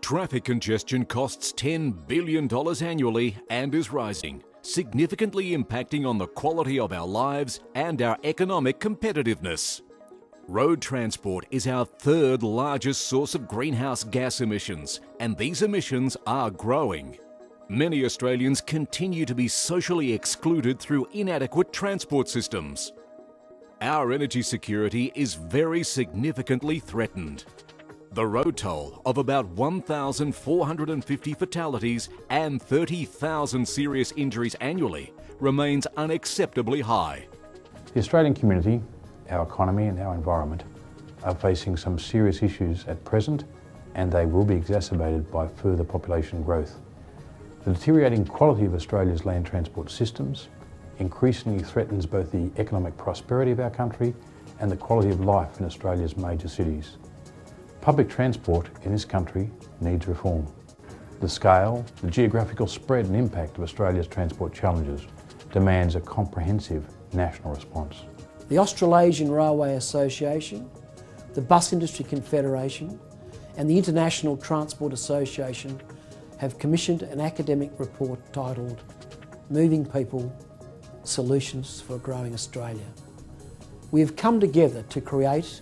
Traffic congestion costs $10 billion annually and is rising, significantly impacting on the quality of our lives and our economic competitiveness. Road transport is our third largest source of greenhouse gas emissions, and these emissions are growing. Many Australians continue to be socially excluded through inadequate transport systems. Our energy security is very significantly threatened. The road toll of about 1,450 fatalities and 30,000 serious injuries annually remains unacceptably high. The Australian community, our economy and our environment are facing some serious issues at present, and they will be exacerbated by further population growth. The deteriorating quality of Australia's land transport systems increasingly threatens both the economic prosperity of our country and the quality of life in Australia's major cities. Public transport in this country needs reform. The scale, the geographical spread and impact of Australia's transport challenges demands a comprehensive national response. The Australasian Railway Association, the Bus Industry Confederation and the International Transport Association have commissioned an academic report titled Moving People, Solutions for a Growing Australia. We have come together to create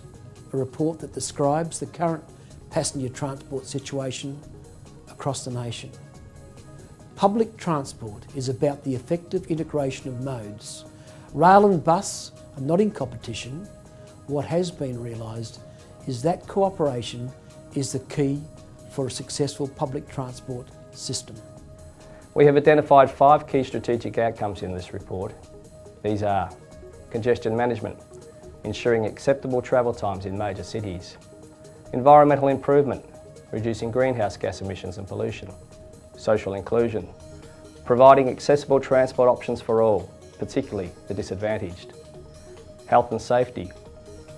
a report that describes the current passenger transport situation across the nation. Public transport is about the effective integration of modes. Rail and bus are not in competition. What has been realised is that cooperation is the key for a successful public transport system. We have identified 5 key strategic outcomes in this report. These are congestion management, ensuring acceptable travel times in major cities; environmental improvement, reducing greenhouse gas emissions and pollution; social inclusion, providing accessible transport options for all, particularly the disadvantaged; health and safety,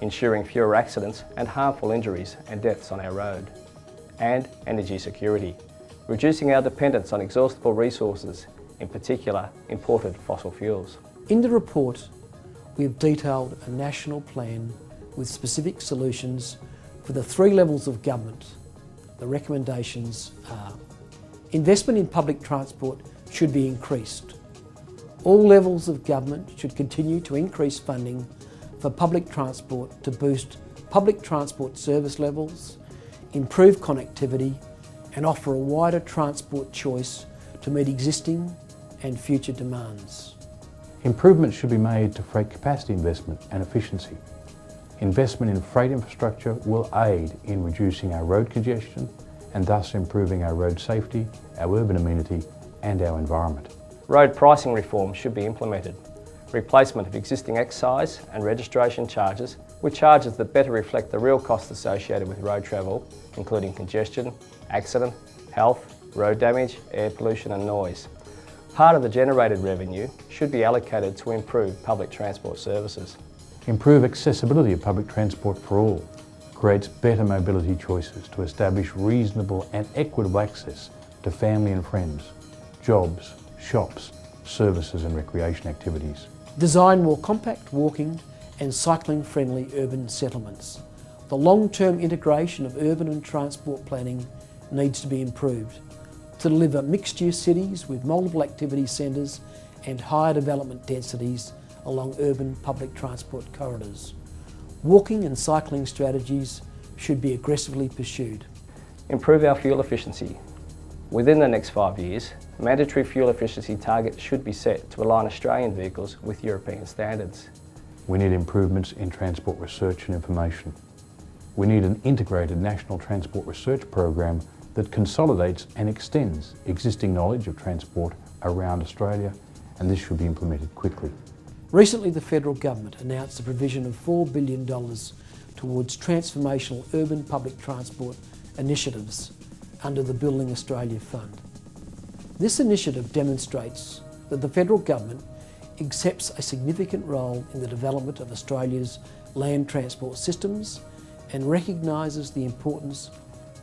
ensuring fewer accidents and harmful injuries and deaths on our road; and energy security, reducing our dependence on exhaustible resources, in particular imported fossil fuels. In the report, we have detailed a national plan with specific solutions for the 3 levels of government. The recommendations are: investment in public transport should be increased. All levels of government should continue to increase funding for public transport to boost public transport service levels, improve connectivity and offer a wider transport choice to meet existing and future demands. Improvements should be made to freight capacity investment and efficiency. Investment in freight infrastructure will aid in reducing our road congestion and thus improving our road safety, our urban amenity and our environment. Road pricing reform should be implemented. Replacement of existing excise and registration charges with charges that better reflect the real costs associated with road travel, including congestion, accident, health, road damage, air pollution and noise. Part of the generated revenue should be allocated to improve public transport services. Improve accessibility of public transport for all creates better mobility choices to establish reasonable and equitable access to family and friends, jobs, shops, services and recreation activities. Design more compact walking and cycling friendly urban settlements. The long-term integration of urban and transport planning needs to be improved to deliver mixed-use cities with multiple activity centres and higher development densities along urban public transport corridors. Walking and cycling strategies should be aggressively pursued. Improve our fuel efficiency. Within the next 5 years, mandatory fuel efficiency targets should be set to align Australian vehicles with European standards. We need improvements in transport research and information. We need an integrated national transport research program that consolidates and extends existing knowledge of transport around Australia, and this should be implemented quickly. Recently, the federal government announced the provision of $4 billion towards transformational urban public transport initiatives under the Building Australia Fund. This initiative demonstrates that the federal government accepts a significant role in the development of Australia's land transport systems and recognises the importance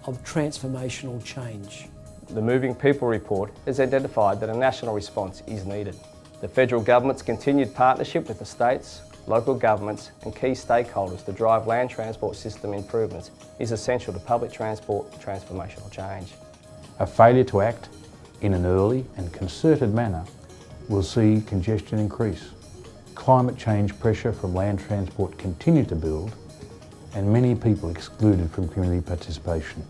of transformational change. The Moving People report has identified that a national response is needed. The federal government's continued partnership with the states local governments and key stakeholders to drive land transport system improvements is essential to public transport transformational change. A failure to act in an early and concerted manner will see congestion increase, climate change pressure from land transport continue to build, and many people excluded from community participation.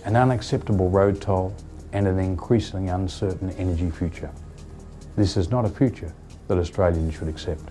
An unacceptable road toll and an increasingly uncertain energy future. This is not a future that Australians should accept.